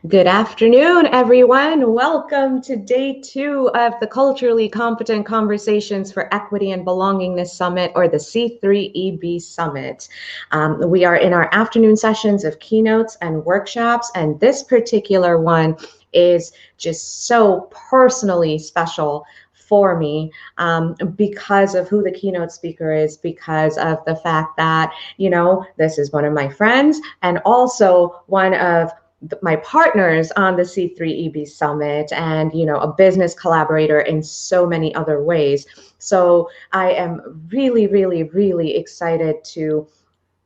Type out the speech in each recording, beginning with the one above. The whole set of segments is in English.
Good afternoon, everyone. Welcome to day 2 of the Culturally Competent Conversations for Equity and Belongingness Summit, or the C3EB Summit. We are in our afternoon sessions of keynotes and workshops, and this particular one is just so personally special for me because of who the keynote speaker is, because of the fact that, this is one of my friends and also one of my partners on the C3EB Summit, and a business collaborator in so many other ways. So I am really, really, really excited to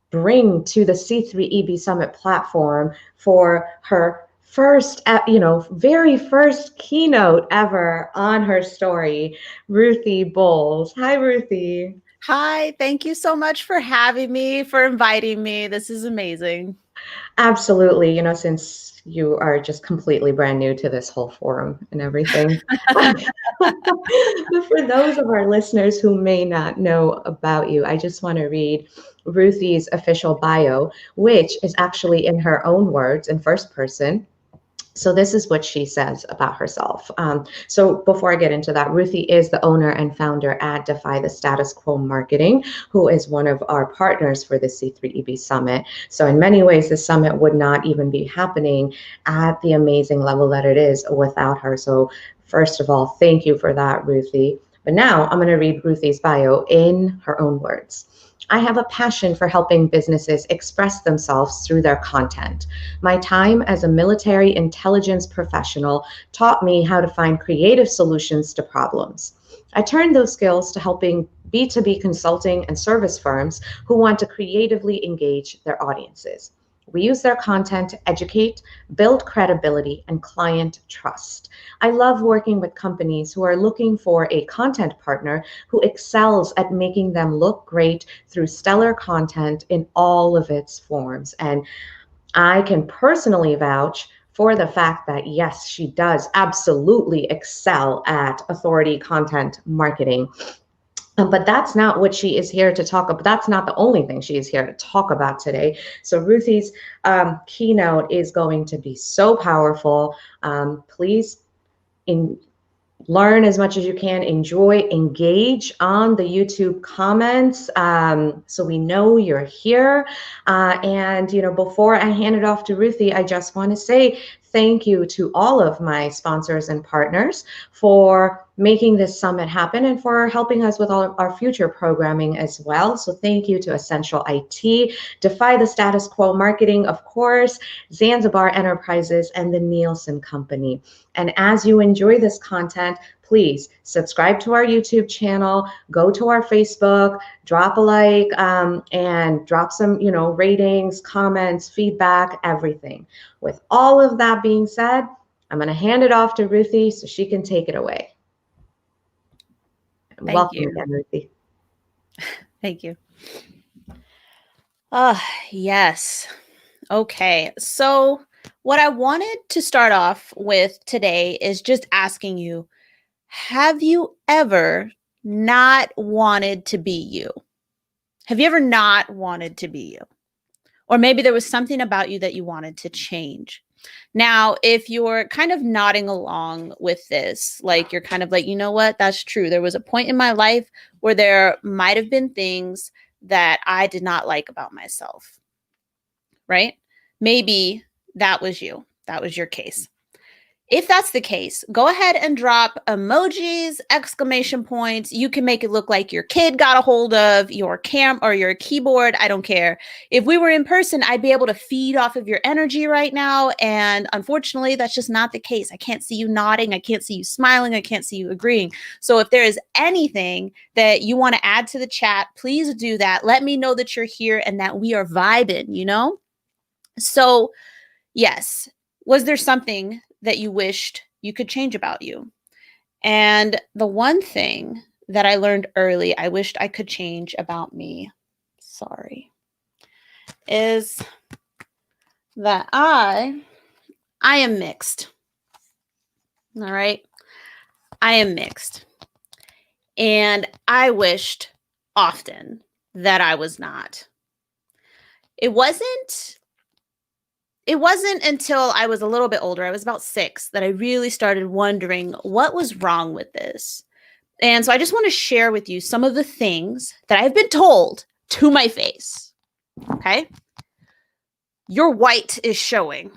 bring to the C3EB Summit platform for her very first keynote ever on her story, Ruthie Bowles. Hi, Ruthie. Hi, thank you so much for having me, for inviting me. This is amazing. Absolutely. Since you are just completely brand new to this whole forum and everything. But for those of our listeners who may not know about you, I just want to read Ruthie's official bio, which is actually in her own words in first person. So this is what she says about herself. So before I get into that, Ruthie is the owner and founder at Defy the Status Quo Marketing, who is one of our partners for the C3EB Summit. So in many ways, the summit would not even be happening at the amazing level that it is without her. So first of all, thank you for that, Ruthie. But now I'm going to read Ruthie's bio in her own words. I have a passion for helping businesses express themselves through their content. My time as a military intelligence professional taught me how to find creative solutions to problems. I turned those skills to helping B2B consulting and service firms who want to creatively engage their audiences. We use their content to educate, build credibility, and client trust. I love working with companies who are looking for a content partner who excels at making them look great through stellar content in all of its forms. And I can personally vouch for the fact that, yes, she does absolutely excel at authority content marketing. But that's not what she is here to talk about. That's not the only thing she is here to talk about today. So Ruthie's keynote is going to be so powerful. Please learn as much as you can, enjoy, engage on the YouTube comments so we know you're here. And before I hand it off to Ruthie, I just want to say thank you to all of my sponsors and partners for making this summit happen and for helping us with all of our future programming as well. So thank you to Essential IT, Defy the Status Quo Marketing, of course, Zanzibar Enterprises, and the Nielsen Company. And as you enjoy this content, please subscribe to our YouTube channel, go to our Facebook, drop a like, and drop some, ratings, comments, feedback, everything. With all of that being said, I'm going to hand it off to Ruthie so she can take it away. Welcome again, Ruthie. Thank you. Yes. Okay. So what I wanted to start off with today is just asking you, have you ever not wanted to be you? Have you ever not wanted to be you? Or maybe there was something about you that you wanted to change. Now, if you're kind of nodding along with this, like you're kind of like, you know what, that's true. There was a point in my life where there might have been things that I did not like about myself, right? Maybe that was you. That was your case. If that's the case, go ahead and drop emojis, exclamation points. You can make it look like your kid got a hold of your or your keyboard. I don't care. If we were in person, I'd be able to feed off of your energy right now. And unfortunately, that's just not the case. I can't see you nodding. I can't see you smiling. I can't see you agreeing. So if there is anything that you want to add to the chat, please do that. Let me know that you're here and that we are vibing, So yes, was there something that you wished you could change about you? And the one thing that I learned early, I wished I could change about me, is that I am mixed. All right. I am mixed. And I wished often that I was not. It wasn't it wasn't until I was a little bit older, I was about 6, that I really started wondering what was wrong with this. And so I just want to share with you some of the things that I've been told to my face. Okay. Your white is showing.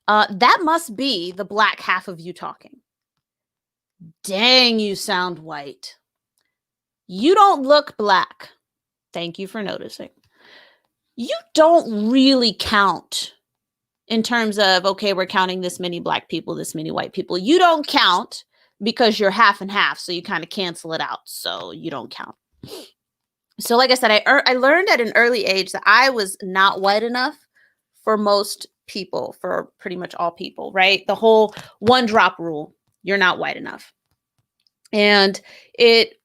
That must be the black half of you talking. Dang, you sound white. You don't look black. Thank you for noticing. You don't really count in terms of, okay, we're counting this many black people, this many white people. You don't count because you're half and half. So you kind of cancel it out. So you don't count. So like I said, I learned at an early age that I was not white enough for most people, for pretty much all people, right? The whole 1 drop rule, you're not white enough. And it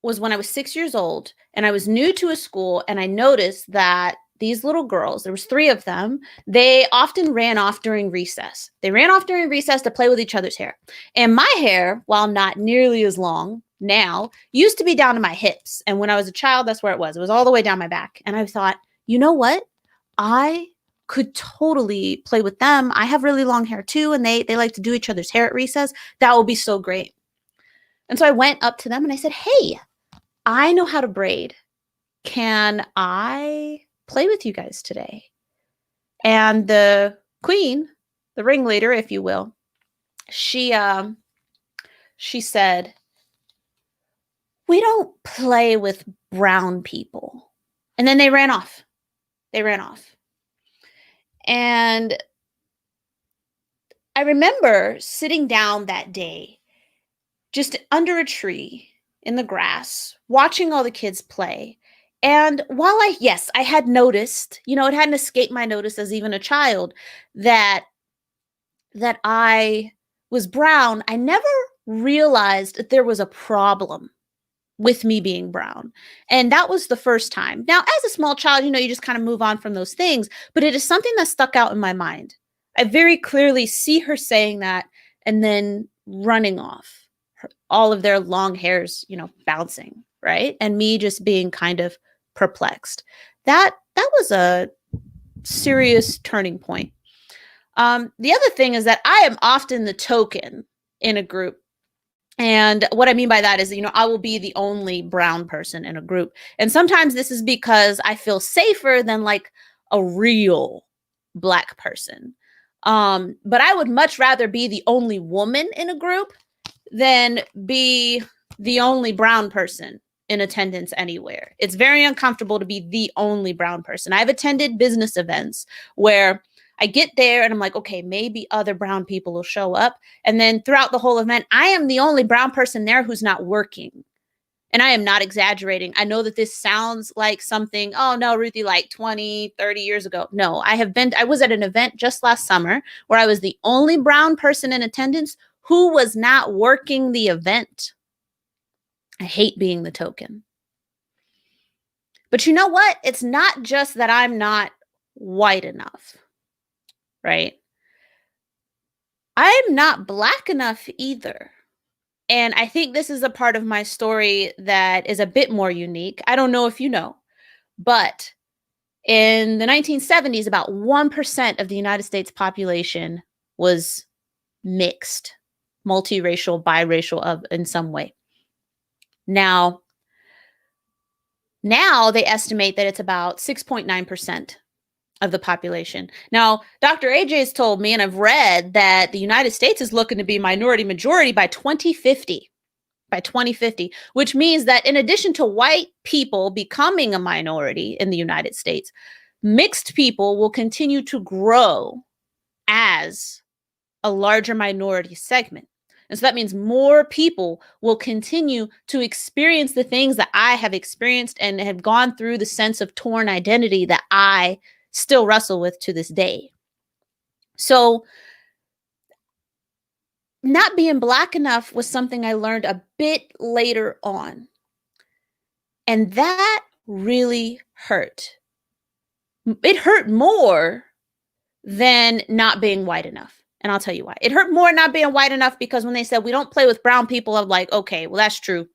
was when I was 6 years old and I was new to a school, and I noticed that these little girls, there was 3 of them, they often ran off during recess. They ran off during recess to play with each other's hair. And my hair, while not nearly as long now, used to be down to my hips. And when I was a child, that's where it was. It was all the way down my back. And I thought, you know what? I could totally play with them. I have really long hair too, and they like to do each other's hair at recess. That will be so great. And so I went up to them and I said, hey, I know how to braid. Can I play with you guys today? And the queen, the ringleader, if you will, she said, we don't play with brown people. And then they ran off. And I remember sitting down that day, just under a tree in the grass, watching all the kids play. And while I had noticed, it hadn't escaped my notice as even a child that I was brown, I never realized that there was a problem with me being brown. And that was the first time. Now, as a small child, you just kind of move on from those things, but it is something that stuck out in my mind. I very clearly see her saying that and then running off, all of their long hairs, bouncing, right? And me just being kind of perplexed. That was a serious turning point. The other thing is that I am often the token in a group. And what I mean by that is, I will be the only brown person in a group. And sometimes this is because I feel safer than like a real black person. But I would much rather be the only woman in a group than be the only brown person in attendance anywhere. It's very uncomfortable to be the only brown person. I've attended business events where I get there and I'm like, okay, maybe other brown people will show up. And then throughout the whole event, I am the only brown person there who's not working. And I am not exaggerating. I know that this sounds like something, oh no, Ruthie, like 20, 30 years ago. No, I was at an event just last summer where I was the only brown person in attendance who was not working the event. I hate being the token. But you know what? It's not just that I'm not white enough, right? I'm not black enough either. And I think this is a part of my story that is a bit more unique. I don't know if you know, but in the 1970s, about 1% of the United States population was mixed, multiracial, biracial in some way. Now they estimate that it's about 6.9% of the population. Now, Dr. AJ has told me, and I've read, that the United States is looking to be minority majority by 2050. By 2050, which means that in addition to white people becoming a minority in the United States, mixed people will continue to grow as a larger minority segment. And so that means more people will continue to experience the things that I have experienced and have gone through the sense of torn identity that I still wrestle with to this day. So not being black enough was something I learned a bit later on. And that really hurt. It hurt more than not being white enough. And I'll tell you why. It hurt more not being white enough because when they said we don't play with brown people, I'm like, okay, well, that's true.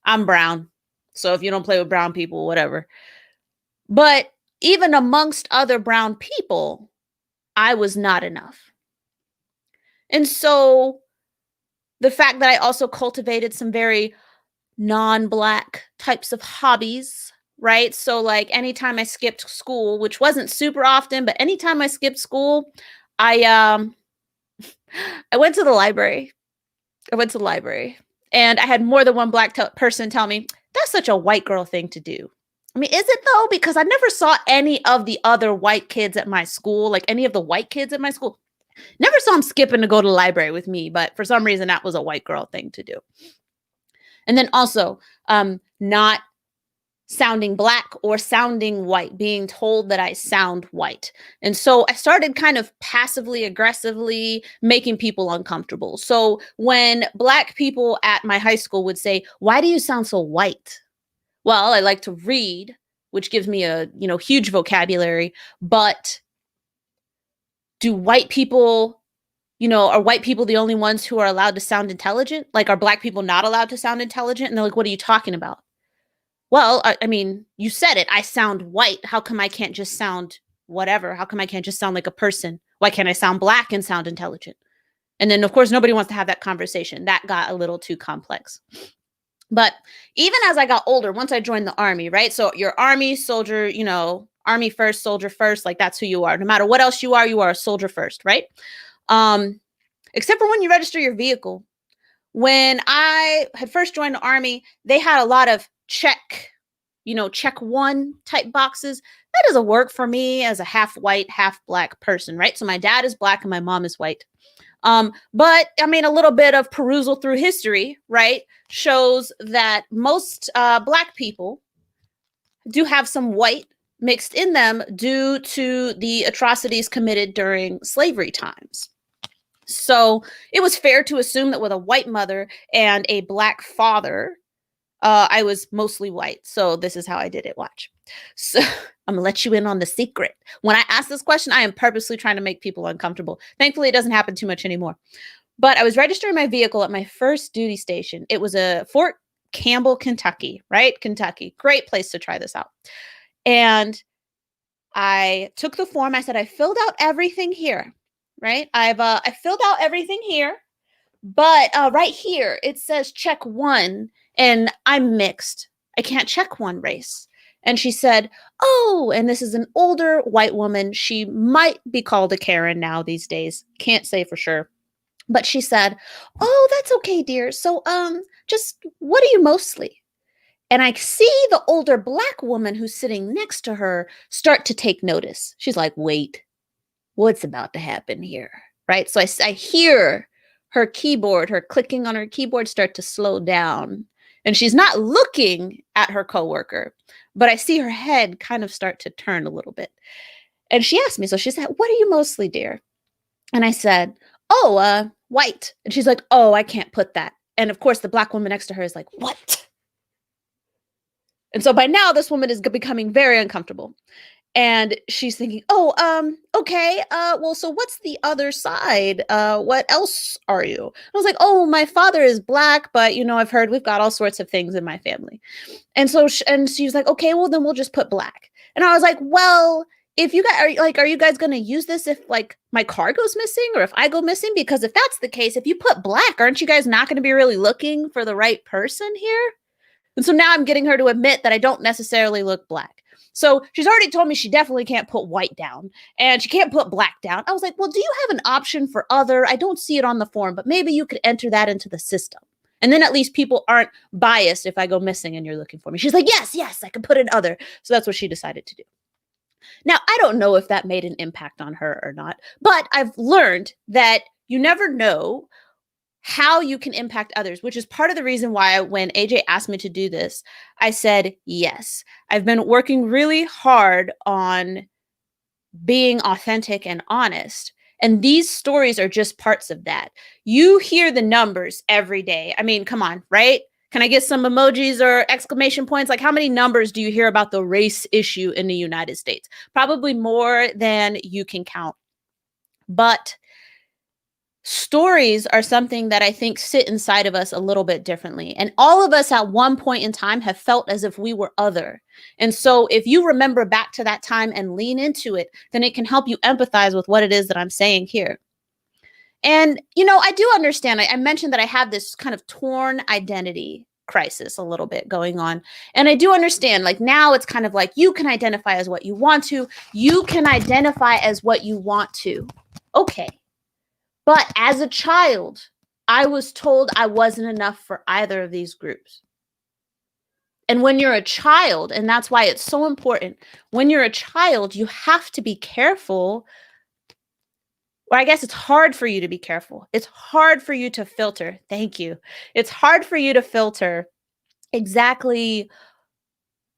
I'm brown. So if you don't play with brown people, whatever. But even amongst other brown people, I was not enough. And so the fact that I also cultivated some very non-Black types of hobbies, right? So like anytime I skipped school, which wasn't super often, but anytime I skipped school, I I went to the library. And I had more than one Black person tell me, that's such a white girl thing to do. I mean, is it though? Because I never saw any of the other white kids at my school, like any of the white kids at my school. Never saw them skipping to go to the library with me, but for some reason that was a white girl thing to do. And then also not sounding Black or sounding white, being told that I sound white. And so I started kind of passively aggressively making people uncomfortable. So when Black people at my high school would say, why do you sound so white? Well, I like to read, which gives me a, huge vocabulary, but do white people, are white people the only ones who are allowed to sound intelligent? Like, are Black people not allowed to sound intelligent? And they're like, what are you talking about? Well, I mean, you said it. I sound white. How come I can't just sound whatever? How come I can't just sound like a person? Why can't I sound Black and sound intelligent? And then, of course, nobody wants to have that conversation. That got a little too complex. But even as I got older, once I joined the Army, right? So you're Army, soldier, Army first, soldier first, like that's who you are. No matter what else you are a soldier first, right? Except for when you register your vehicle. When I had first joined the Army, they had a lot of check one type boxes. That doesn't work for me as a half white, half Black person, right? So my dad is Black and my mom is white. But I mean, a little bit of perusal through history, right, shows that most Black people do have some white mixed in them due to the atrocities committed during slavery times. So it was fair to assume that with a white mother and a Black father, I was mostly white. So this is how I did it. Watch. So I'm gonna let you in on the secret. When I ask this question, I am purposely trying to make people uncomfortable. Thankfully, it doesn't happen too much anymore. But I was registering my vehicle at my first duty station. It was a Fort Campbell, Kentucky, right? Kentucky. Great place to try this out. And I took the form. I said, I filled out everything here, right? I filled out everything here. But right here, it says check one, and I'm mixed. I can't check one race. And she said, oh, and this is an older white woman. She might be called a Karen now these days. Can't say for sure. But she said, oh, that's okay, dear. So just what are you mostly? And I see the older Black woman who's sitting next to her start to take notice. She's like, wait, what's about to happen here? Right? So I hear her keyboard, her clicking on her keyboard start to slow down. And she's not looking at her coworker, but I see her head kind of start to turn a little bit. And she asked me, so she said, what are you mostly, dear? And I said, oh, white. And she's like, oh, I can't put that. And of course, the Black woman next to her is like, what? And so by now, this woman is becoming very uncomfortable. And she's thinking, oh, okay. Well, so what's the other side? What else are you? I was like, oh, my father is Black, but I've heard we've got all sorts of things in my family. And so, she was like, okay, well, then we'll just put Black. And I was like, well, if you guys are you guys going to use this if like my car goes missing or if I go missing? Because if that's the case, if you put Black, aren't you guys not going to be really looking for the right person here? And so now I'm getting her to admit that I don't necessarily look Black. So she's already told me she definitely can't put white down and she can't put Black down. I was like, well, do you have an option for other? I don't see it on the form, but maybe you could enter that into the system. And then at least people aren't biased if I go missing and you're looking for me. She's like, yes, I can put in other. So that's what she decided to do. Now, I don't know if that made an impact on her or not, but I've learned that you never know how you can impact others, which is part of the reason why when AJ asked me to do this, I said, yes, I've been working really hard on being authentic and honest. And these stories are just parts of that. You hear the numbers every day. I mean, come on, right? Can I get some emojis or exclamation points? Like how many numbers do you hear about the race issue in the United States? Probably more than you can count. But stories are something that I think sit inside of us a little bit differently. And all of us at one point in time have felt as if we were other. And so if you remember back to that time and lean into it, then it can help you empathize with what it is that I'm saying here. And, I do understand. I mentioned that I have this kind of torn identity crisis a little bit going on. And I do understand, like, now it's kind of like you can identify as what you want to. You can identify as what you want to. Okay. But as a child, I was told I wasn't enough for either of these groups. And when you're a child, and that's why it's so important, when you're a child, you have to be careful. Or I guess it's hard for you to be careful. It's hard for you to filter. Thank you. It's hard for you to filter exactly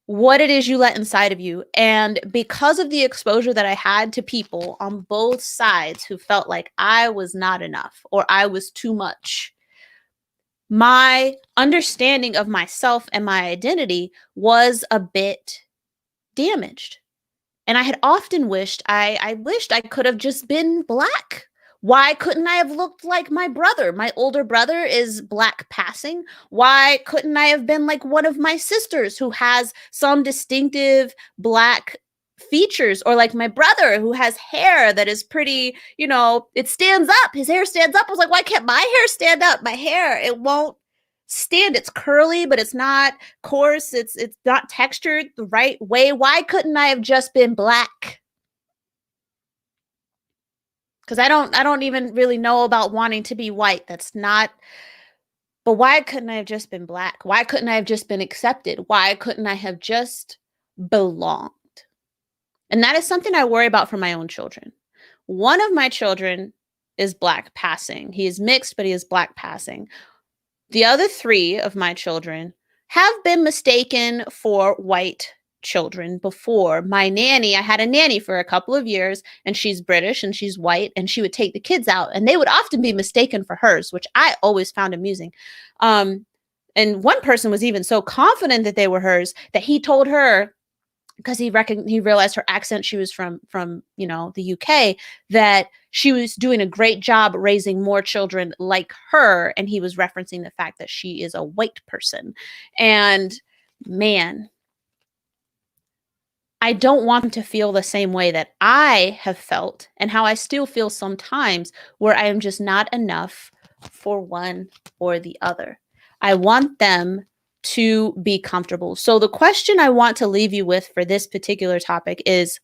what it is you let inside of you. And because of the exposure that I had to people on both sides who felt like I was not enough or I was too much, my understanding of myself and my identity was a bit damaged. And I had often wished I wished I could have just been Black. Why couldn't I have looked like my brother? My older brother is Black passing. Why couldn't I have been like one of my sisters who has some distinctive Black features, or like my brother who has hair that is pretty, it stands up. His hair stands up. I was like, why can't my hair stand up? My hair, it won't stand. It's curly, but it's not coarse. It's not textured the right way. Why couldn't I have just been Black? Because I don't even really know about wanting to be white. That's not. But why couldn't I have just been Black? Why couldn't I have just been accepted? Why couldn't I have just belonged? And that is something I worry about for my own children. One of my children is Black passing. He is mixed, but he is Black passing. The other three of my children have been mistaken for white children before. My nanny, I had a nanny for a couple of years, and she's British and she's white, and she would take the kids out and they would often be mistaken for hers, which I always found amusing. And one person was even so confident that they were hers that he told her, because he realized her accent, she was from the UK, that she was doing a great job raising more children like her, and he was referencing the fact that she is a white person. And man, I don't want them to feel the same way that I have felt and how I still feel sometimes, where I am just not enough for one or the other. I want them to be comfortable. So the question I want to leave you with for this particular topic is,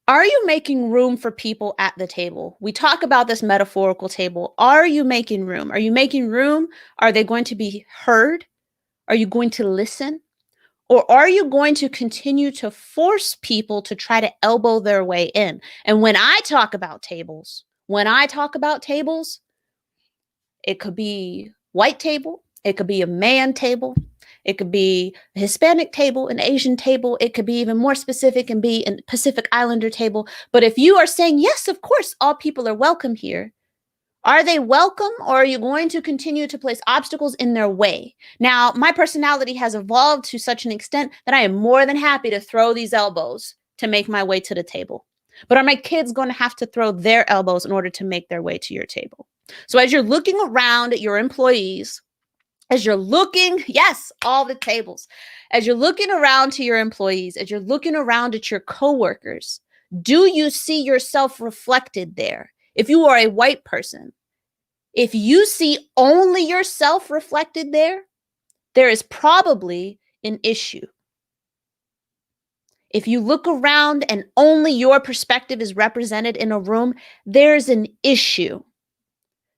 are you making room for people at the table? We talk about this metaphorical table. Are you making room? Are you making room? Are they going to be heard? Are you going to listen? Or are you going to continue to force people to try to elbow their way in? And when I talk about tables, it could be white table, it could be a man table, it could be a Hispanic table, an Asian table, it could be even more specific and be a Pacific Islander table. But if you are saying, yes, of course, all people are welcome here, are they welcome, or are you going to continue to place obstacles in their way? Now, my personality has evolved to such an extent that I am more than happy to throw these elbows to make my way to the table. But are my kids going to have to throw their elbows in order to make their way to your table? So as you're looking around at your employees, as you're looking, yes, all the tables, as you're looking around to your employees, as you're looking around at your coworkers, do you see yourself reflected there? If you are a white person, if you see only yourself reflected there, there is probably an issue. If you look around and only your perspective is represented in a room, there's an issue.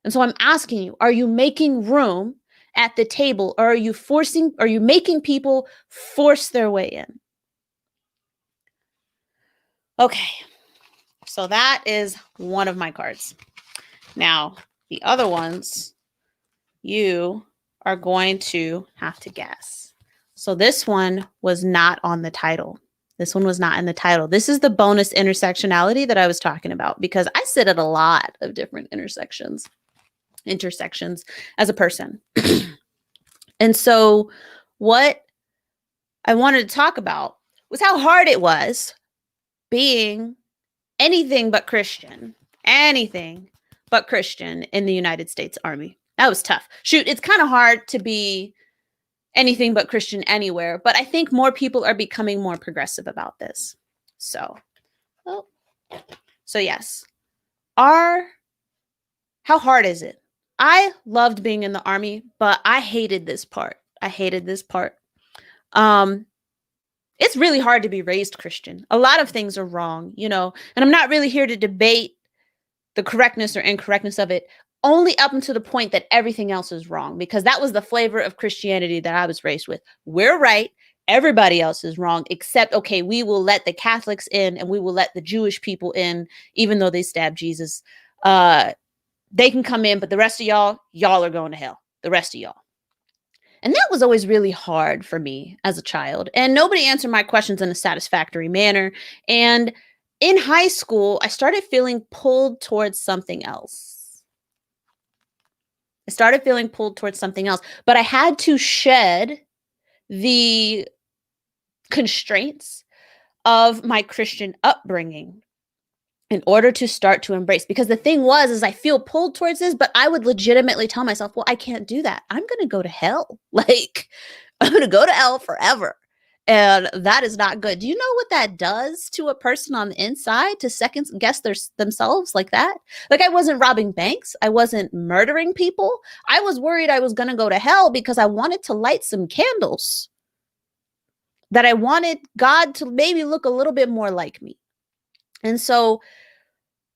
And so I'm asking you, are you making room at the table, or are you making people force their way in? Okay. So that is one of my cards. Now, the other ones, you are going to have to guess. So this one was not on the title. This one was not in the title. This is the bonus intersectionality that I was talking about, because I sit at a lot of different intersections as a person. And so what I wanted to talk about was how hard it was being anything but Christian anything but Christian in the United States Army. That was tough. Shoot, it's kind of hard to be anything but Christian anywhere, but I think more people are becoming more progressive about this. So yes. How hard is it? I loved being in the Army, but I hated this part. It's really hard to be raised Christian. A lot of things are wrong, and I'm not really here to debate the correctness or incorrectness of it, only up until the point that everything else is wrong, because that was the flavor of Christianity that I was raised with. We're right. Everybody else is wrong, except, okay, we will let the Catholics in and we will let the Jewish people in, even though they stabbed Jesus. They can come in, but the rest of y'all are going to hell. The rest of y'all. And that was always really hard for me as a child. And nobody answered my questions in a satisfactory manner. And in high school, I started feeling pulled towards something else. But I had to shed the constraints of my Christian upbringing in order to start to embrace. Because the thing is I feel pulled towards this, but I would legitimately tell myself, well, I can't do that. I'm going to go to hell. Like, I'm going to go to hell forever. And that is not good. Do you know what that does to a person on the inside to second guess themselves like that? Like, I wasn't robbing banks. I wasn't murdering people. I was worried I was going to go to hell because I wanted to light some candles. That I wanted God to maybe look a little bit more like me. And so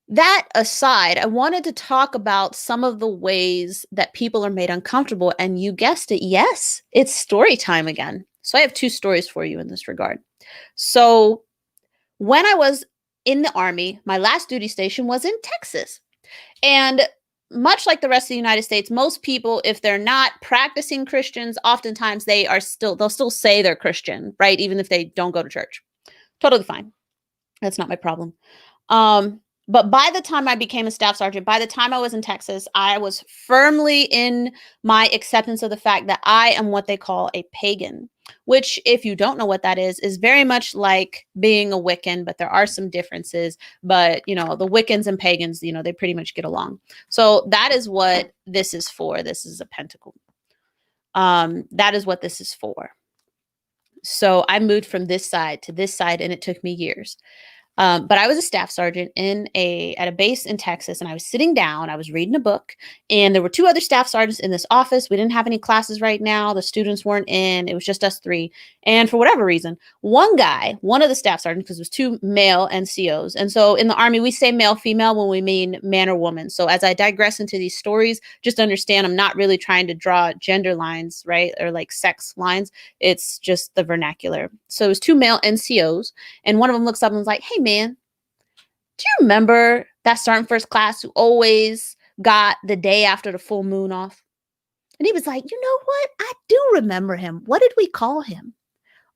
that aside, I wanted to talk about some of the ways that people are made uncomfortable. And you guessed it. Yes, it's story time again. So I have 2 stories for you in this regard. So when I was in the Army, my last duty station was in Texas. And much like the rest of the United States, most people, if they're not practicing Christians, oftentimes they'll still say they're Christian, right? Even if they don't go to church. Totally fine. That's not my problem. But by the time I became a staff sergeant, by the time I was in Texas, I was firmly in my acceptance of the fact that I am what they call a pagan, which, if you don't know what that is very much like being a Wiccan, but there are some differences. But, the Wiccans and pagans, they pretty much get along. So that is what this is for. This is a pentacle. That is what this is for. So I moved from this side to this side, and it took me years. But I was a staff sergeant at a base in Texas, and I was sitting down, I was reading a book, and there were 2 other staff sergeants in this office. We didn't have any classes right now. The students weren't in. It was just us 3. And for whatever reason, one of the staff sergeants, because it was 2 male NCOs. And so in the Army, we say male, female when we mean man or woman. So as I digress into these stories, just understand I'm not really trying to draw gender lines, right? Or like sex lines. It's just the vernacular. So it was 2 male NCOs, and one of them looks up and was like, hey, man, do you remember that sergeant first class who always got the day after the full moon off? And he was like, you know what? I do remember him. What did we call him?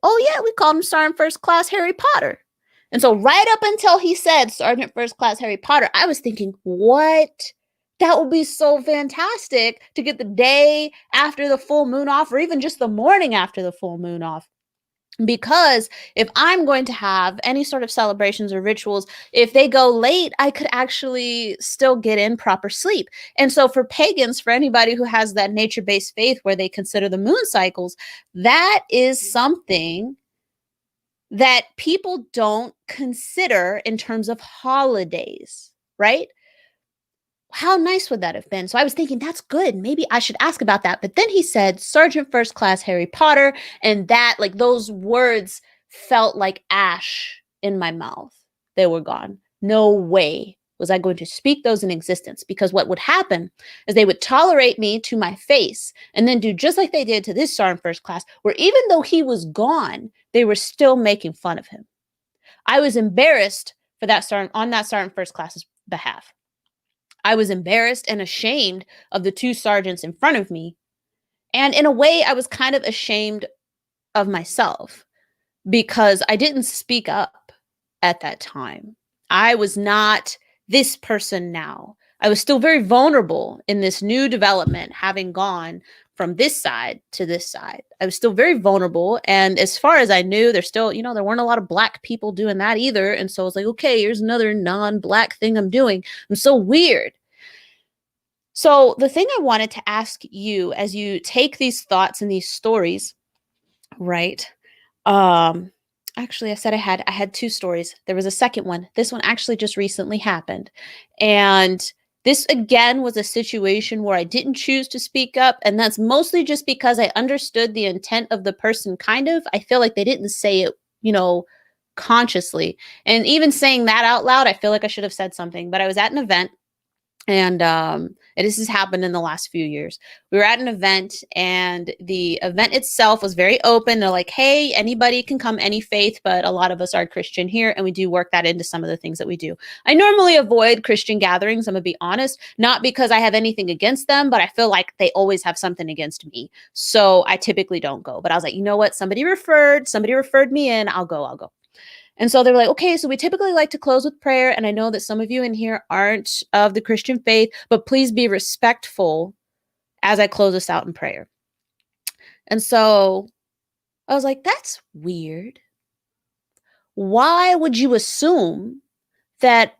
Oh, yeah, we called him Sergeant First Class Harry Potter. And so right up until he said Sergeant First Class Harry Potter, I was thinking, what? That would be so fantastic to get the day after the full moon off, or even just the morning after the full moon off. Because if I'm going to have any sort of celebrations or rituals, if they go late, I could actually still get in proper sleep. And so for pagans, for anybody who has that nature-based faith where they consider the moon cycles, that is something that people don't consider in terms of holidays, right? How nice would that have been? So I was thinking, that's good. Maybe I should ask about that. But then he said Sergeant First Class Harry Potter, and that, like, those words felt like ash in my mouth. They were gone. No way was I going to speak those in existence, because what would happen is they would tolerate me to my face and then do just like they did to this Sergeant First Class, where even though he was gone, they were still making fun of him. I was embarrassed for that sergeant on that Sergeant First Class's behalf. I was embarrassed and ashamed of the 2 sergeants in front of me. And in a way, I was kind of ashamed of myself because I didn't speak up at that time. I was not this person now. I was still very vulnerable in this new development, having gone from this side to this side. I was still very vulnerable. And as far as I knew, there's still, there weren't a lot of Black people doing that either. And so I was like, okay, here's another non-Black thing I'm doing. I'm so weird. So the thing I wanted to ask you as you take these thoughts and these stories, right? Actually, I said I had two stories. There was a second one. This one actually just recently happened. And this again was a situation where I didn't choose to speak up. And that's mostly just because I understood the intent of the person, kind of. I feel like they didn't say it, consciously. And even saying that out loud, I feel like I should have said something. But I was at an event. And this has happened in the last few years. We were at an event, and the event itself was very open. They're like, hey, anybody can come, any faith, but a lot of us are Christian here, and we do work that into some of the things that we do. I normally avoid Christian gatherings, I'm gonna be honest, not because I have anything against them, but I feel like they always have something against me. So I typically don't go. But I was like, you know what? Somebody referred me in. I'll go. And so they were like, okay, so we typically like to close with prayer. And I know that some of you in here aren't of the Christian faith, but please be respectful as I close us out in prayer. And so I was like, that's weird. Why would you assume that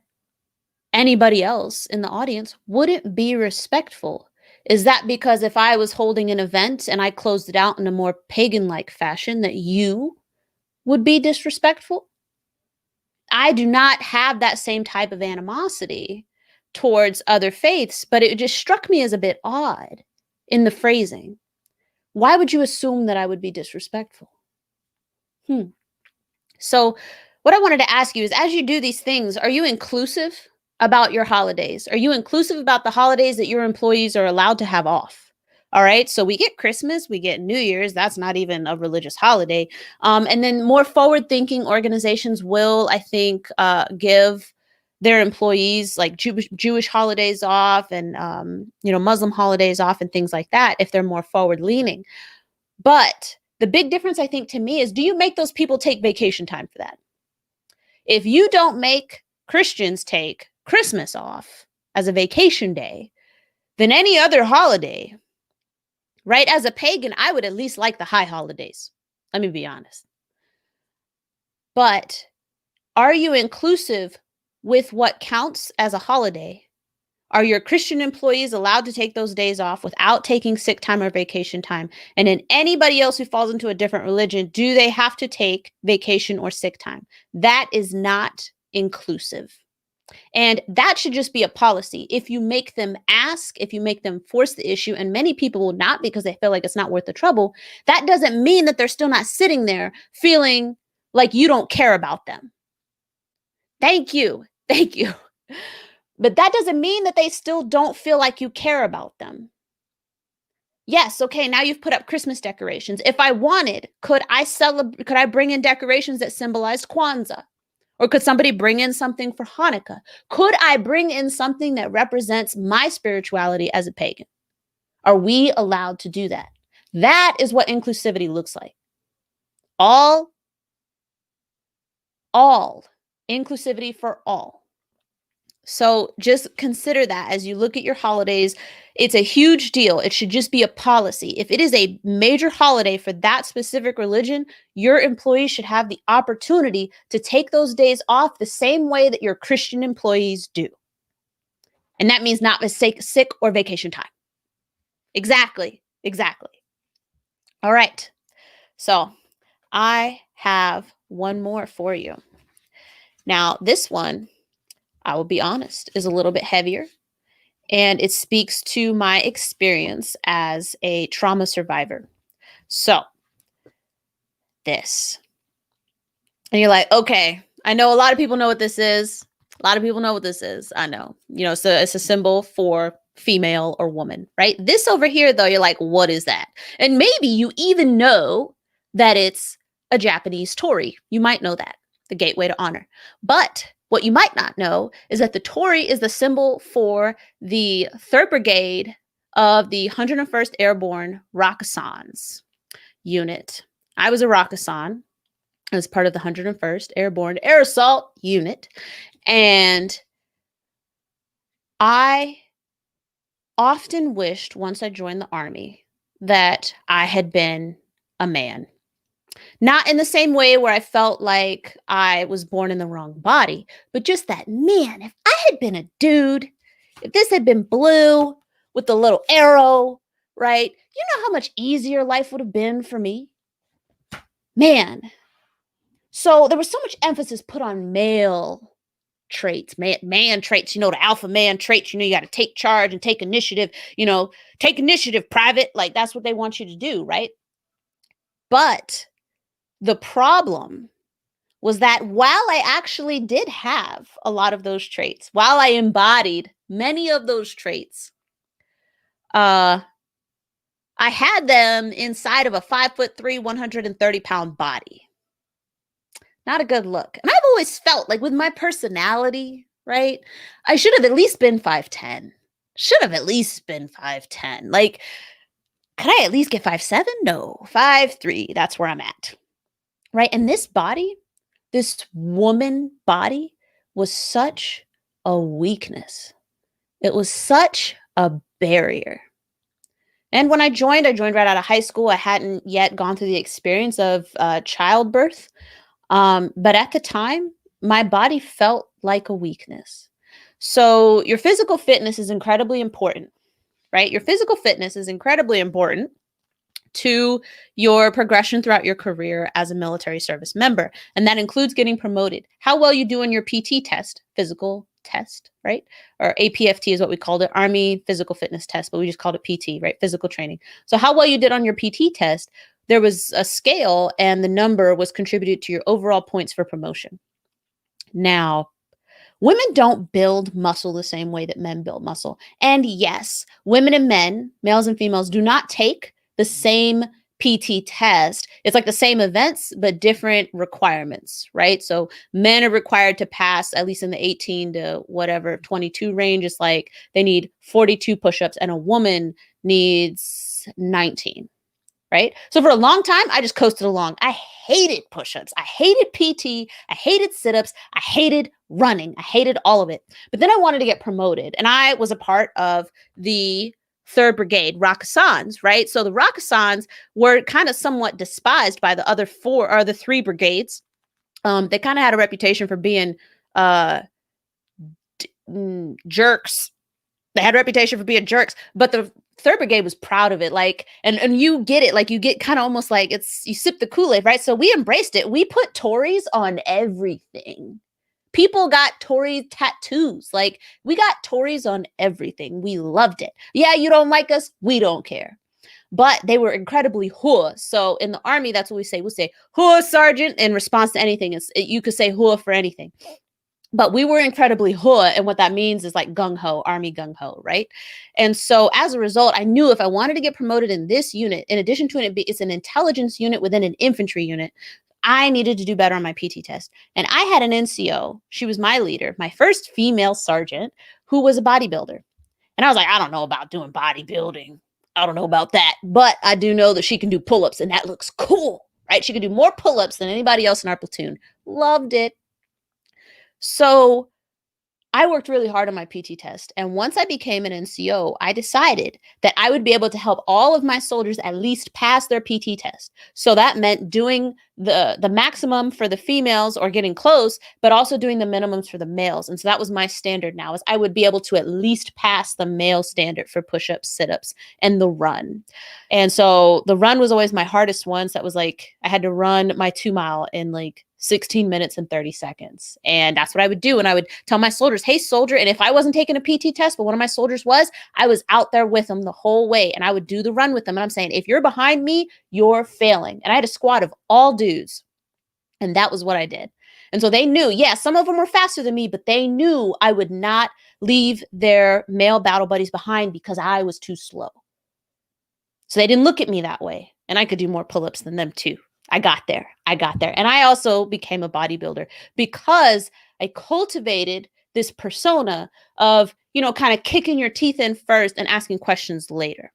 anybody else in the audience wouldn't be respectful? Is that because if I was holding an event and I closed it out in a more pagan-like fashion, that you would be disrespectful? I do not have that same type of animosity towards other faiths, but it just struck me as a bit odd in the phrasing. Why would you assume that I would be disrespectful? So what I wanted to ask you is, as you do these things, are you inclusive about your holidays? Are you inclusive about the holidays that your employees are allowed to have off? All right. So we get Christmas, we get New Year's. That's not even a religious holiday. And then more forward-thinking organizations will, I think, give their employees like Jewish holidays off and, Muslim holidays off and things like that if they're more forward-leaning. But the big difference, I think, to me is, do you make those people take vacation time for that? If you don't make Christians take Christmas off as a vacation day, then any other holiday, right? As a pagan, I would at least like the high holidays. Let me be honest. But are you inclusive with what counts as a holiday? Are your Christian employees allowed to take those days off without taking sick time or vacation time? And then anybody else who falls into a different religion, do they have to take vacation or sick time? That is not inclusive. And that should just be a policy. If you make them ask, if you make them force the issue, and many people will not because they feel like it's not worth the trouble, that doesn't mean that they're still not sitting there feeling like you don't care about them. Thank you. But that doesn't mean that they still don't feel like you care about them. Yes, okay, now you've put up Christmas decorations. If I wanted, could I bring in decorations that symbolized Kwanzaa? Or could somebody bring in something for Hanukkah? Could I bring in something that represents my spirituality as a pagan? Are we allowed to do that? That is what inclusivity looks like. All inclusivity for all. So just consider that as you look at your holidays. It's a huge deal. It should just be a policy. If it is a major holiday for that specific religion, your employees should have the opportunity to take those days off the same way that your Christian employees do. And that means not sick or vacation time. Exactly. All right. So I have one more for you. Now, this one, I will be honest, is a little bit heavier, and it speaks to my experience as a trauma survivor. So, this. And you're like, okay, I know a lot of people know what this is. I know. So it's a symbol for female or woman, right? This over here, though, you're like, what is that? And maybe you even know that it's a Japanese torii. You might know that, the gateway to honor. But what you might not know is that the torii is the symbol for the 3rd Brigade of the 101st Airborne Rakkasans unit. I was a Rakkasan as part of the 101st Airborne Air Assault Unit. And I often wished once I joined the Army that I had been a man. Not in the same way where I felt like I was born in the wrong body, but just that, man, if I had been a dude, if this had been blue with the little arrow, right? You know how much easier life would have been for me? Man. So there was so much emphasis put on male traits, man traits, the alpha man traits, you got to take charge and take initiative, take initiative, private. Like that's what they want you to do, right? But the problem was that while I actually did have a lot of those traits, while I embodied many of those traits, I had them inside of a 5'3", 130-pound body. Not a good look. And I've always felt like with my personality, right? I should have at least been 5'10". Should have at least been 5'10". Like, could I at least get 5'7"? No, 5'3". That's where I'm at. Right? And this body, this woman body, was such a weakness. It was such a barrier. And when I joined right out of high school. I hadn't yet gone through the experience of childbirth. But at the time, my body felt like a weakness. So your physical fitness is incredibly important, right? Your physical fitness is incredibly important to your progression throughout your career as a military service member. And that includes getting promoted. How well you do in your PT test, physical test, right? Or APFT is what we called it, Army Physical Fitness Test, but we just called it PT, right? Physical training. So how well you did on your PT test, there was a scale and the number was contributed to your overall points for promotion. Now, women don't build muscle the same way that men build muscle. And yes, women and men, males and females, do not take the same PT test. It's like the same events, but different requirements, right? So men are required to pass, at least in the 18 to whatever, 22 range. It's like they need 42 push-ups and a woman needs 19. Right? So for a long time, I just coasted along. I hated push-ups. I hated PT. I hated sit-ups. I hated running. I hated all of it. But then I wanted to get promoted. And I was a part of the 3rd Brigade, Rakkasans, right? So the Rakkasans were kind of somewhat despised by the other 4 or the 3 brigades. They kind of had a reputation for being jerks. They had a reputation for being jerks, but the 3rd Brigade was proud of it. Like, and you get it, like you get kind of almost like you sip the Kool-Aid, right? So we embraced it. We put Tories on everything. People got Tory tattoos. Like we got Tories on everything. We loved it. Yeah, you don't like us. We don't care. But they were incredibly hua. So in the Army, that's what we say. We say hua sergeant in response to anything. You could say hua for anything. But we were incredibly hua, and what that means is like gung-ho, Army gung-ho, right? And so as a result, I knew if I wanted to get promoted in this unit, in addition to it's an intelligence unit within an infantry unit, I needed to do better on my PT test. And I had an NCO. She was my leader, my first female sergeant, who was a bodybuilder. And I was like, I don't know about doing bodybuilding. I don't know about that. But I do know that she can do pull-ups, and that looks cool, right? She could do more pull-ups than anybody else in our platoon. Loved it. So I worked really hard on my PT test. And once I became an NCO, I decided that I would be able to help all of my soldiers at least pass their PT test. So that meant doing the maximum for the females or getting close, but also doing the minimums for the males. And so that was my standard now, is I would be able to at least pass the male standard for push-ups, sit-ups, and the run. And so the run was always my hardest one. So that was like, I had to run my 2 mile in like 16 minutes and 30 seconds. And that's what I would do. And I would tell my soldiers, hey, soldier. And if I wasn't taking a PT test, but one of my soldiers was, I was out there with them the whole way. And I would do the run with them. And I'm saying, if you're behind me, you're failing. And I had a squad of all dudes. And that was what I did. And so they knew, yeah, some of them were faster than me, but they knew I would not leave their male battle buddies behind because I was too slow. So they didn't look at me that way. And I could do more pull-ups than them too. I got there. And I also became a bodybuilder because I cultivated this persona of, kind of kicking your teeth in first and asking questions later.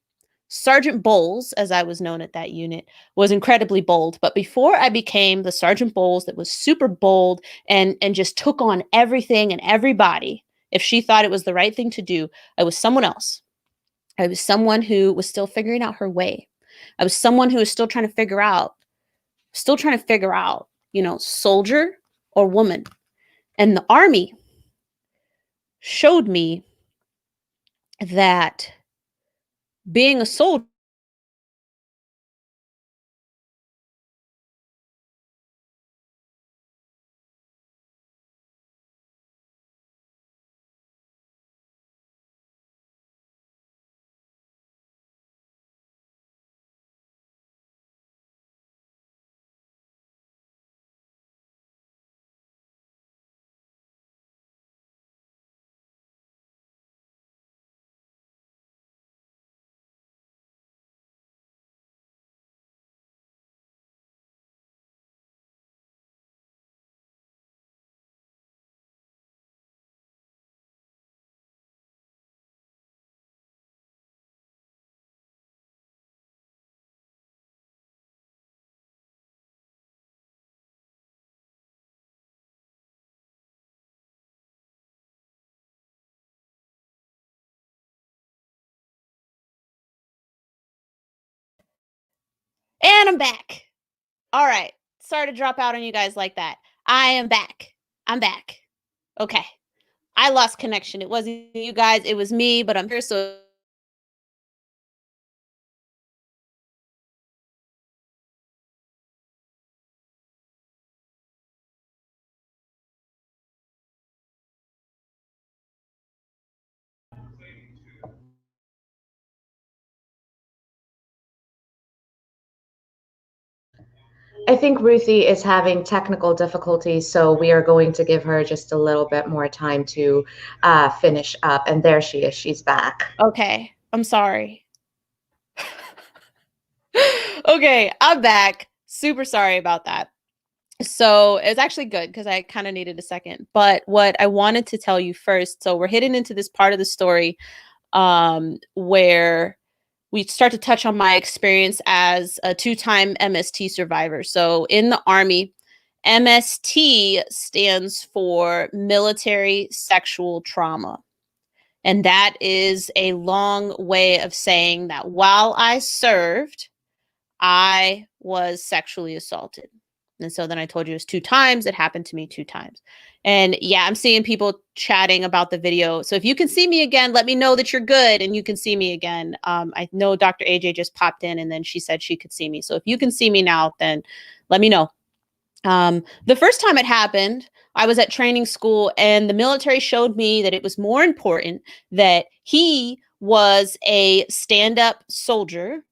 Sergeant Bowles, as I was known at that unit, was incredibly bold. But before I became the Sergeant Bowles that was super bold and just took on everything and everybody, if she thought it was the right thing to do, I was someone else. I was someone who was still figuring out her way. I was someone who was still trying to figure out, soldier or woman. And the Army showed me that being a soldier, and I'm back. All right. Sorry to drop out on you guys like that. I am back. I'm back. Okay. I lost connection. It wasn't you guys, it was me, but I'm here. So I think Ruthie is having technical difficulties, so we are going to give her just a little bit more time to finish up. And there she is. She's back. okay. I'm sorry. Okay, I'm back. Super sorry about that. So it's actually good because I kind of needed a second. But what I wanted to tell you first, so we're hitting into this part of the story where we start to touch on my experience as a 2-time MST survivor. So in the Army, MST stands for military sexual trauma. And that is a long way of saying that while I served, I was sexually assaulted. And so then I told you it was 2 times. It happened to me 2 times. And yeah, I'm seeing people chatting about the video. So if you can see me again, let me know that you're good and you can see me again. I know Dr. AJ just popped in and then she said she could see me. So if you can see me now, then let me know. The first time it happened, I was at training school and the military showed me that it was more important that he was a stand-up soldier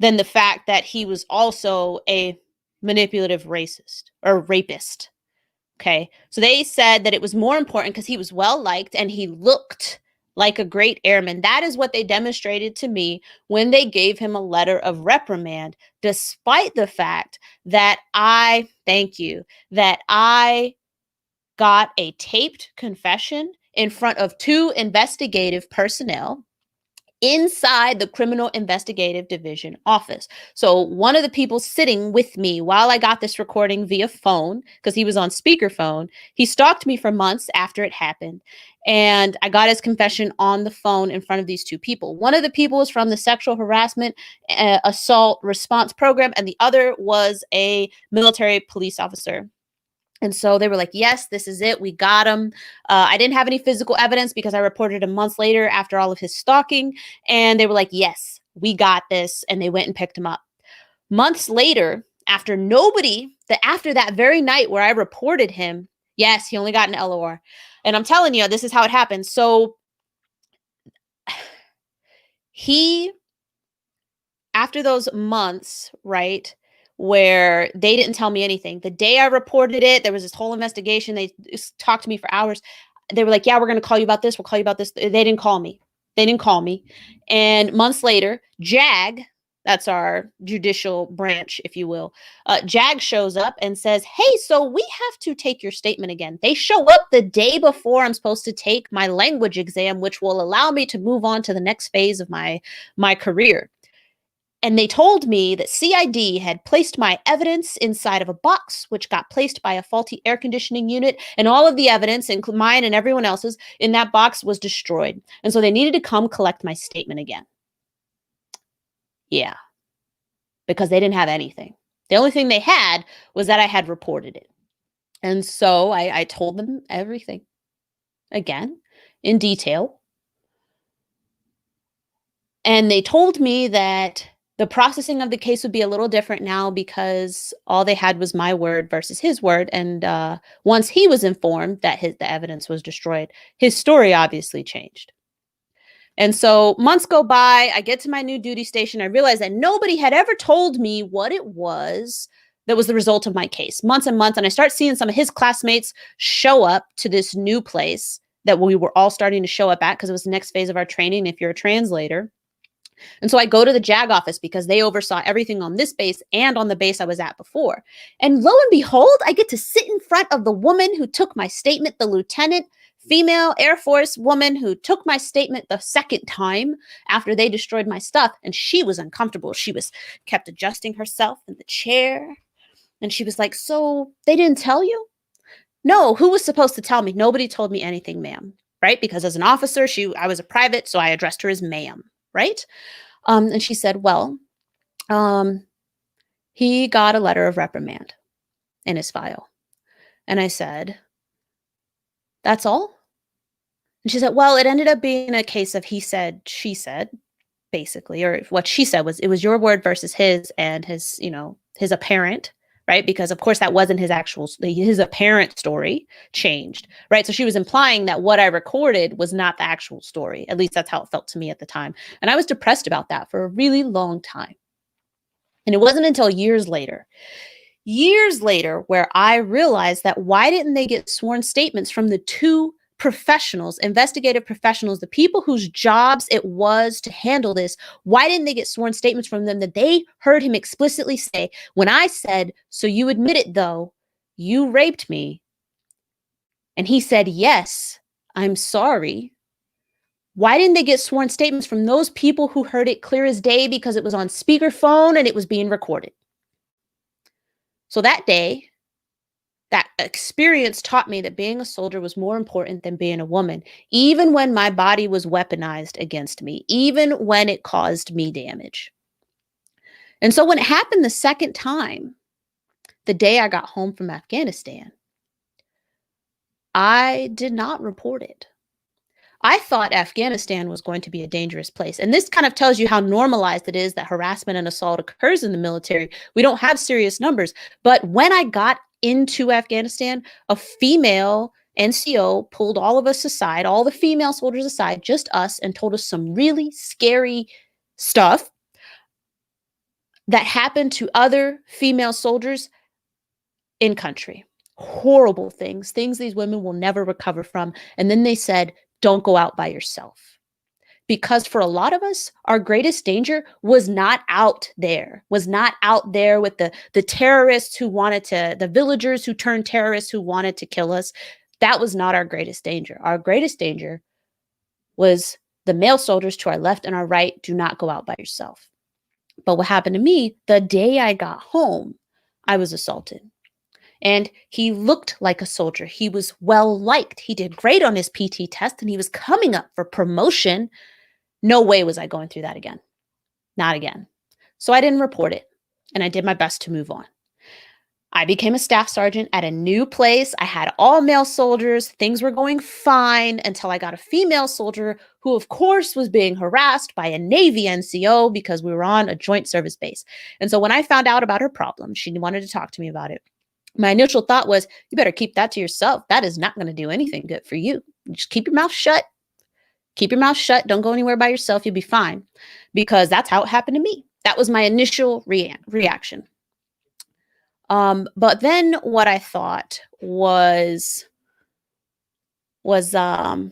than the fact that he was also a manipulative racist or rapist. Okay. So they said that it was more important because he was well liked and he looked like a great airman. That is what they demonstrated to me when they gave him a letter of reprimand, despite the fact that I got a taped confession in front of 2 investigative personnel inside the Criminal Investigative Division office. So one of the people sitting with me while I got this recording via phone, because he was on speakerphone, he stalked me for months after it happened. And I got his confession on the phone in front of these 2 people. One of the people was from the sexual harassment assault response program, and the other was a military police officer. And so they were like, yes, this is it. We got him. I didn't have any physical evidence because I reported him months later after all of his stalking. And they were like, yes, we got this. And they went and picked him up. Months later, after that very night where I reported him, yes, he only got an LOR. And I'm telling you, this is how it happened. So after those months, right, where they didn't tell me anything. The day I reported it, there was this whole investigation. They talked to me for hours. They were like, yeah, we're going to call you about this. We'll call you about this. They didn't call me. And months later, JAG, that's our judicial branch, if you will, JAG shows up and says, hey, so we have to take your statement again. They show up the day before I'm supposed to take my language exam, which will allow me to move on to the next phase of my career. And they told me that CID had placed my evidence inside of a box, which got placed by a faulty air conditioning unit. And all of the evidence, including mine and everyone else's, in that box was destroyed. And so they needed to come collect my statement again. Yeah. because they didn't have anything. The only thing they had was that I had reported it. And so I told them everything again in detail. And they told me that the processing of the case would be a little different now because all they had was my word versus his word. And once he was informed that the evidence was destroyed, his story obviously changed. And so months go by, I get to my new duty station. I realize that nobody had ever told me what it was that was the result of my case. Months and months. And I start seeing some of his classmates show up to this new place that we were all starting to show up at because it was the next phase of our training if you're a translator. And so I go to the JAG office because they oversaw everything on this base and on the base I was at before. And lo and behold, I get to sit in front of the woman who took my statement, the lieutenant, female Air Force woman who took my statement the second time after they destroyed my stuff. And she was uncomfortable. She kept adjusting herself in the chair. And she was like, so they didn't tell you? No, who was supposed to tell me? Nobody told me anything, ma'am. Right? Because as an officer, I was a private, so I addressed her as ma'am. Right? And she said, well, he got a letter of reprimand in his file. And I said, that's all? And she said, well, it ended up being a case of he said, she said, basically, or what she said was, it was your word versus his and his, his apparent, right? Because of course that wasn't his apparent story changed, right? So she was implying that what I recorded was not the actual story. At least that's how it felt to me at the time. And I was depressed about that for a really long time. And it wasn't until years later, where I realized that why didn't they get sworn statements from the two professionals, investigative professionals, the people whose jobs it was to handle this? Why didn't they get sworn statements from them that they heard him explicitly say, when I said, so you admit it though, you raped me? And he said, yes, I'm sorry. Why didn't they get sworn statements from those people who heard it clear as day because it was on speakerphone and it was being recorded? So that day, that experience taught me that being a soldier was more important than being a woman, even when my body was weaponized against me, even when it caused me damage. And so when it happened the second time, the day I got home from Afghanistan, I did not report it. I thought Afghanistan was going to be a dangerous place. And this kind of tells you how normalized it is that harassment and assault occurs in the military. We don't have serious numbers. But when I got into Afghanistan, a female NCO pulled all of us aside, all the female soldiers aside, just us, and told us some really scary stuff that happened to other female soldiers in country. Horrible things these women will never recover from. And then they said, don't go out by yourself. Because for a lot of us, our greatest danger was not out there with the terrorists who wanted to, the villagers who turned terrorists who wanted to kill us. That was not our greatest danger. Our greatest danger was the male soldiers to our left and our right. Do not go out by yourself. But what happened to me, the day I got home, I was assaulted. And he looked like a soldier. He was well liked. He did great on his PT test and he was coming up for promotion. No way was I going through that again. Not again. So I didn't report it and I did my best to move on. I became a staff sergeant at a new place. I had all male soldiers. Things were going fine until I got a female soldier who, of course, was being harassed by a Navy NCO because we were on a joint service base. And so when I found out about her problem, she wanted to talk to me about it. My initial thought was, you better keep that to yourself. That is not going to do anything good for you. Just keep your mouth shut. Keep your mouth shut. Don't go anywhere by yourself. You'll be fine. Because that's how it happened to me. That was my initial reaction. But then what I thought was I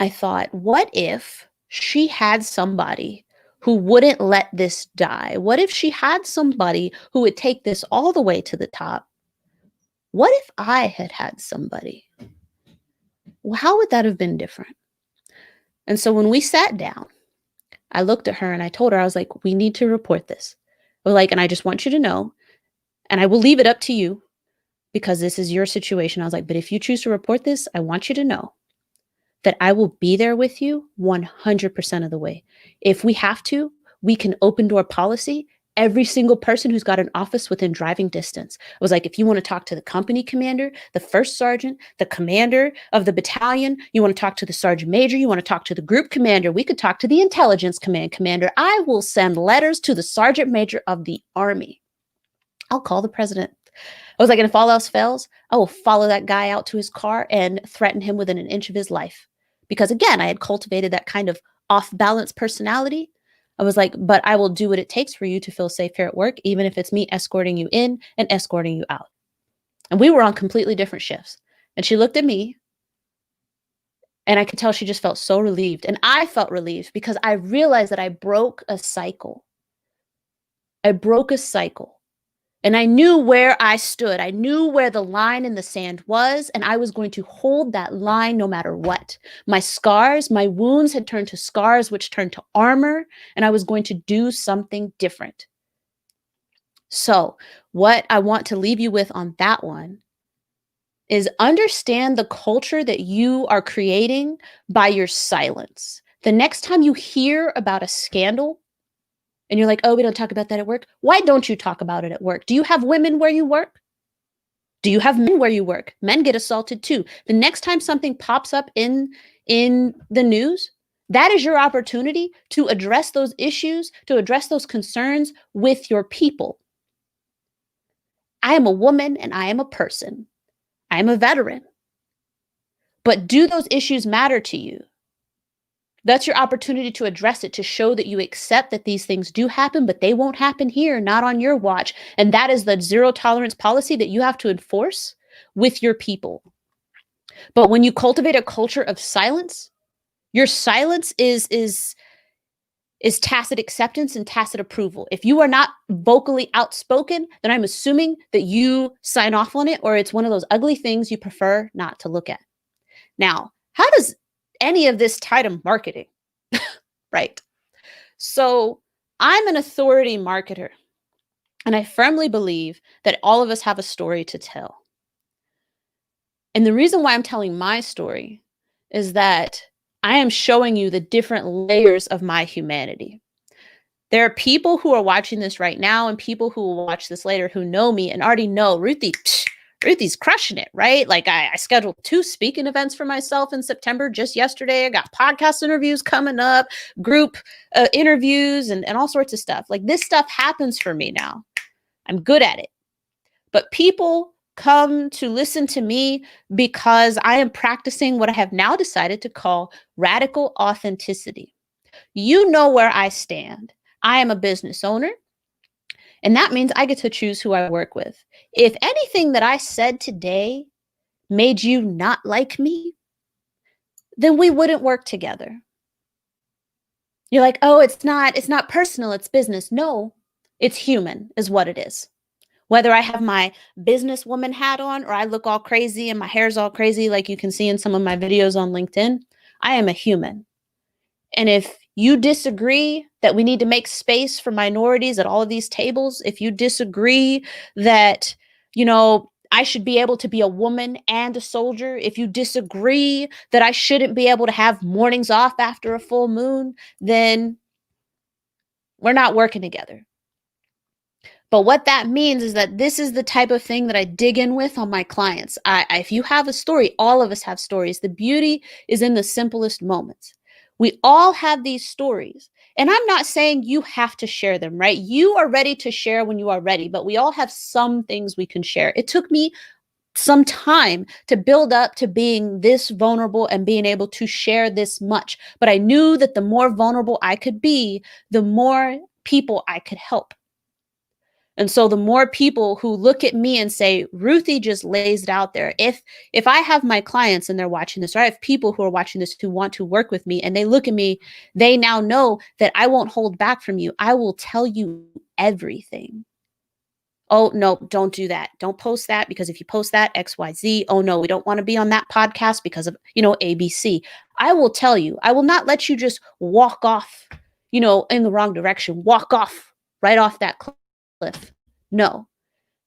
thought, what if she had somebody who wouldn't let this die? What if she had somebody who would take this all the way to the top? What if I had somebody? Well, how would that have been different? And so when we sat down, I looked at her and I told her, I was like, we need to report this. And I just want you to know, and I will leave it up to you because this is your situation. I was like, but if you choose to report this, I want you to know that I will be there with you 100% of the way. If we have to, we can open door policy every single person who's got an office within driving distance. It was like, if you want to talk to the company commander, the first sergeant, the commander of the battalion, you want to talk to the sergeant major, you want to talk to the group commander, we could talk to the intelligence command commander. I will send letters to the sergeant major of the army. I'll call the president. I was like, and if all else fails, I will follow that guy out to his car and threaten him within an inch of his life. Because again, I had cultivated that kind of off-balance personality. I was like, but I will do what it takes for you to feel safe here at work, even if it's me escorting you in and escorting you out. And we were on completely different shifts. And she looked at me and I could tell she just felt so relieved. And I felt relieved because I realized that I broke a cycle. I broke a cycle. And I knew where I stood. I knew where the line in the sand was, and I was going to hold that line no matter what. My scars, my wounds had turned to scars, which turned to armor, and I was going to do something different. So what I want to leave you with on that one is understand the culture that you are creating by your silence. The next time you hear about a scandal, and you're like, oh, we don't talk about that at work. Why don't you talk about it at work? Do you have women where you work? Do you have men where you work? Men get assaulted too. The next time something pops up in the news, that is your opportunity to address those issues, to address those concerns with your people. I am a woman and I am a person. I am a veteran. But do those issues matter to you? That's your opportunity to address it, to show that you accept that these things do happen, but they won't happen here, not on your watch. And that is the zero tolerance policy that you have to enforce with your people. But when you cultivate a culture of silence, your silence is tacit acceptance and tacit approval. If you are not vocally outspoken, then I'm assuming that you sign off on it, or it's one of those ugly things you prefer not to look at. Now, how does any of this tie to marketing? Right. So I'm an authority marketer, and I firmly believe that all of us have a story to tell. And the reason why I'm telling my story is that I am showing you the different layers of my humanity. There are people who are watching this right now and people who will watch this later who know me and already know Ruthie's crushing it, right? Like I scheduled 2 speaking events for myself in September just yesterday. I got podcast interviews coming up, group interviews, and all sorts of stuff. Like this stuff happens for me now. I'm good at it. But people come to listen to me because I am practicing what I have now decided to call radical authenticity. You know where I stand. I am a business owner. And that means I get to choose who I work with. If anything that I said today made you not like me, then we wouldn't work together. You're like, oh, it's not personal, it's business. No, it's human is what it is. Whether I have my businesswoman hat on or I look all crazy and my hair's all crazy like you can see in some of my videos on LinkedIn, I am a human. And if you disagree that we need to make space for minorities at all of these tables, if you disagree that, I should be able to be a woman and a soldier, if you disagree that I shouldn't be able to have mornings off after a full moon, then we're not working together. But what that means is that this is the type of thing that I dig in with on my clients. If you have a story, all of us have stories. The beauty is in the simplest moments. We all have these stories. And I'm not saying you have to share them, right? You are ready to share when you are ready, but we all have some things we can share. It took me some time to build up to being this vulnerable and being able to share this much. But I knew that the more vulnerable I could be, the more people I could help. And so the more people who look at me and say, Ruthie just lays it out there. If I have my clients and they're watching this, or I have people who are watching this who want to work with me and they look at me, they now know that I won't hold back from you. I will tell you everything. Oh, no, don't do that. Don't post that because if you post that, XYZ. Oh, no, we don't want to be on that podcast because of, ABC. I will tell you. I will not let you just walk off, in the wrong direction. Walk off right off that cliff. No.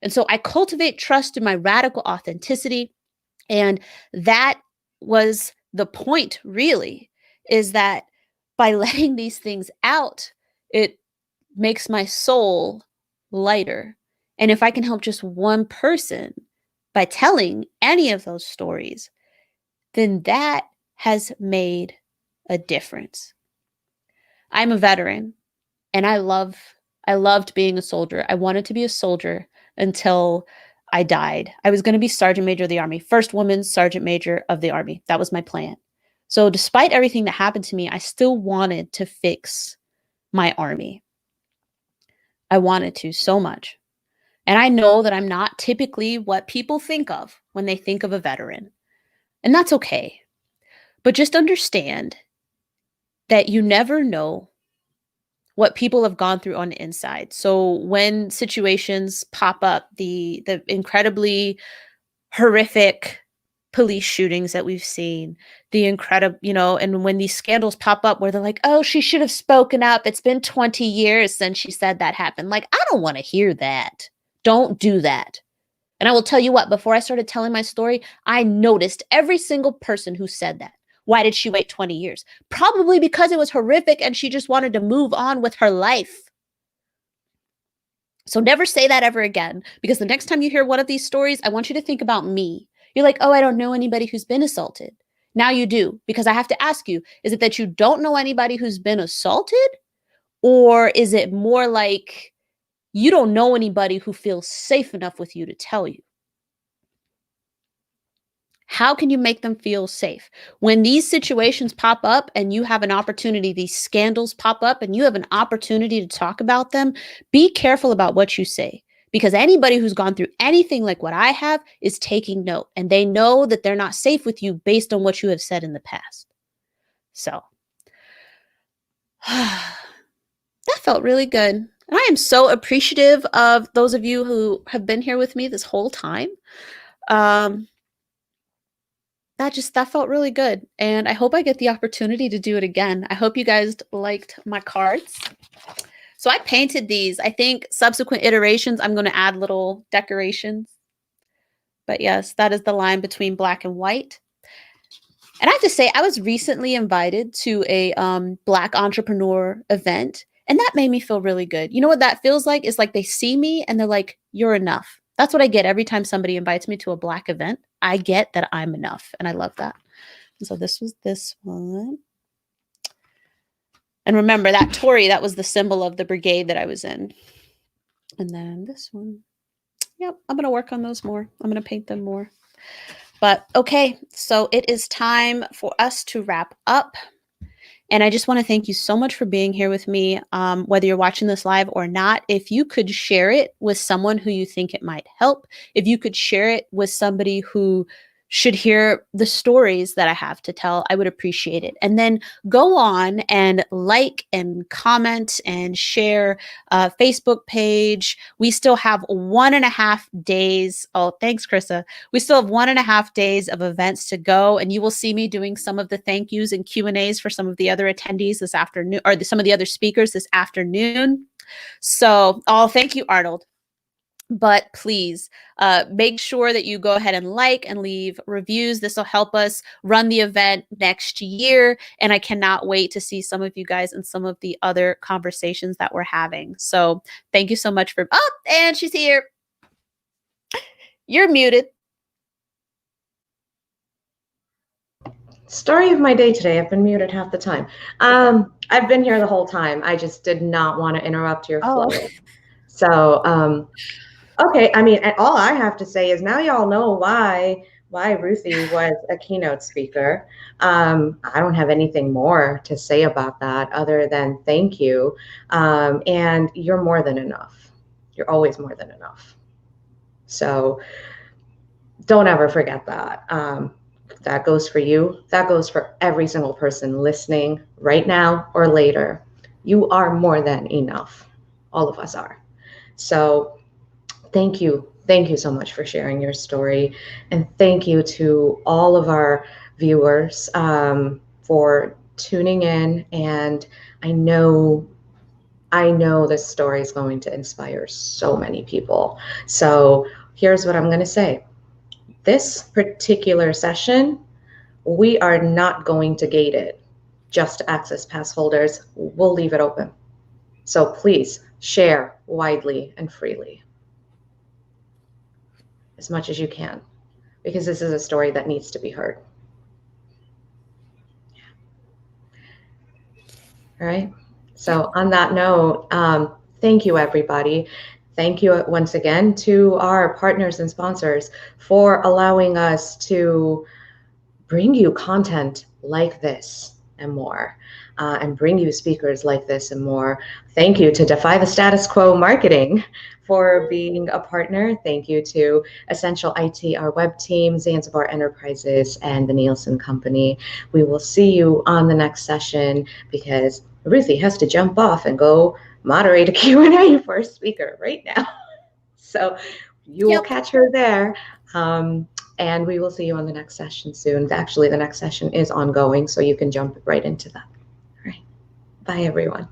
And so I cultivate trust in my radical authenticity. And that was the point, really, is that by letting these things out, it makes my soul lighter. And if I can help just one person by telling any of those stories, then that has made a difference. I'm a veteran and I loved being a soldier. I wanted to be a soldier until I died. I was going to be Sergeant Major of the Army, first woman Sergeant Major of the Army. That was my plan. So despite everything that happened to me, I still wanted to fix my Army. I wanted to so much. And I know that I'm not typically what people think of when they think of a veteran. And that's okay. But just understand that you never know what people have gone through on the inside. So when situations pop up, the incredibly horrific police shootings that we've seen, the incredible, and when these scandals pop up where they're like, oh, she should have spoken up. It's been 20 years since she said that happened. Like, I don't want to hear that. Don't do that. And I will tell you what, before I started telling my story, I noticed every single person who said that. Why did she wait 20 years? Probably because it was horrific and she just wanted to move on with her life. So never say that ever again, because the next time you hear one of these stories, I want you to think about me. You're like, oh, I don't know anybody who's been assaulted. Now you do, because I have to ask you, is it that you don't know anybody who's been assaulted? Or is it more like you don't know anybody who feels safe enough with you to tell you? How can you make them feel safe? When these situations pop up and you have an opportunity, these scandals pop up and you have an opportunity to talk about them, be careful about what you say. Because anybody who's gone through anything like what I have is taking note. And they know that they're not safe with you based on what you have said in the past. So that felt really good. And I am so appreciative of those of you who have been here with me this whole time. That felt really good. And I hope I get the opportunity to do it again. I hope you guys liked my cards. So I painted these. I think subsequent iterations, I'm going to add little decorations. But yes, that is the line between black and white. And I have to say, I was recently invited to a Black entrepreneur event. And that made me feel really good. You know what that feels like? It's like they see me and they're like, you're enough. That's what I get every time somebody invites me to a Black event. I get that I'm enough. And I love that. And so this was this one. And remember that Tory, that was the symbol of the brigade that I was in. And then this one. Yep, I'm going to work on those more. I'm going to paint them more. But okay, so it is time for us to wrap up. And I just want to thank you so much for being here with me, whether you're watching this live or not. If you could share it with someone who you think it might help, if you could share it with somebody who should hear the stories that I have to tell, I would appreciate it. And then go on and like and comment and share a Facebook page. We still have 1.5 days. Oh, thanks, Krissa. We still have 1.5 days of events to go. And you will see me doing some of the thank yous and Q&As for some of the other attendees this afternoon, or some of the other speakers this afternoon. So, thank you, Arnold. But please make sure that you go ahead and like and leave reviews. This will help us run the event next year. And I cannot wait to see some of you guys and some of the other conversations that we're having. So thank you so much for, and she's here. You're muted. Story of my day today. I've been muted half the time. I've been here the whole time. I just did not want to interrupt your flow. So, okay, I mean, and all I have to say is now y'all know why Ruthie was a keynote speaker. I don't have anything more to say about that other than thank you. And you're more than enough. You're always more than enough. So don't ever forget that. That goes for you. That goes for every single person listening right now or later. You are more than enough. All of us are. So thank you. Thank you so much for sharing your story. And thank you to all of our viewers for tuning in. And I know this story is going to inspire so many people. So here's what I'm going to say. This particular session, we are not going to gate it just to access pass holders. We'll leave it open. So please share widely and freely as much as you can, because this is a story that needs to be heard. All right. So on that note, thank you, everybody. Thank you once again to our partners and sponsors for allowing us to bring you content like this and more, and bring you speakers like this and more. Thank you to Defy the Status Quo Marketing for being a partner. Thank you to Essential IT, our web team, Zanzibar Enterprises, and the Nielsen Company. We will see you on the next session because Ruthie has to jump off and go moderate a Q&A for a speaker right now. So you will catch her there. And we will see you on the next session soon. Actually, the next session is ongoing, so you can jump right into that. All right. Bye, everyone.